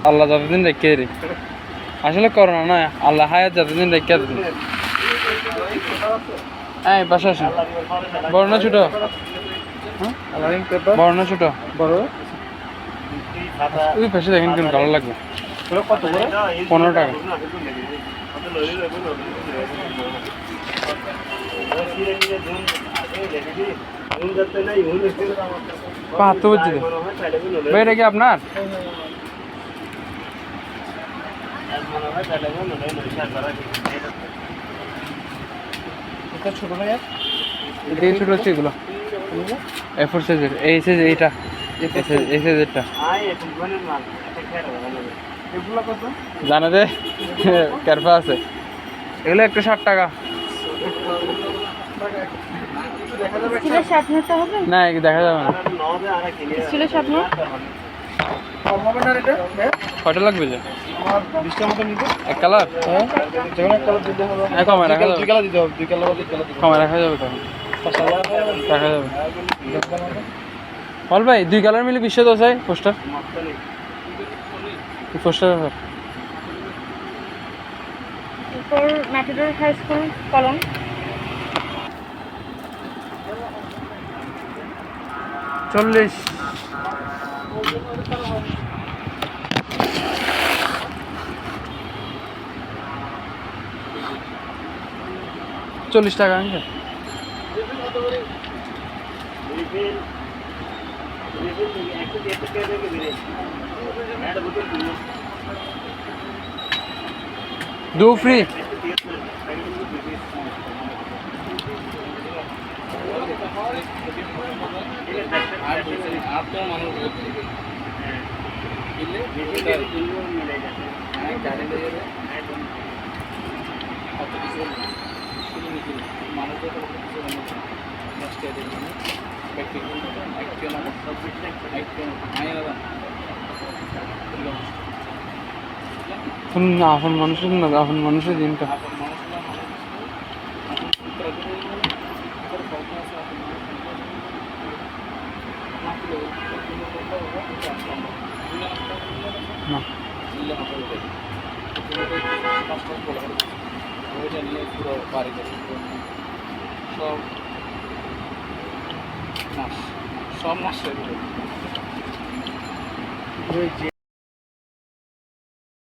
আল্লাহ যতদিন রেখে রে আসলে করোনা না আল্লাহ হায়াত যতদিন রেখে হ্যাঁ বাসা আসেন বড় না ছোট বড় না ছোট বড় ওই পাশে দেখেন কেন ভালো লাগবে 15 টাকা পাহাড় বুঝছি ভাই এটা কি আপনার ছোট ভাই এদিকে ছোট হচ্ছে এগুলো A4 সাইজের এই সাইজ এইটা এই সাইজেরটা জানা দে ক্যারফা আছে এগুলো একটু 60 টাকা না দেখা যাবে না কয়টা লাগবে যে এক কালার কমে রাখা যাবে কমে রাখা যাবে তখন দেখা যাবে বল ভাই 2 কালার মিলে 210 হয় পোস্টার ম্যাটাডোর হাই স্কুল কলম 40 40 টাকা আনছে दो फ्री আপন মানুষের না আপন মানুষের দিনটা সব মাস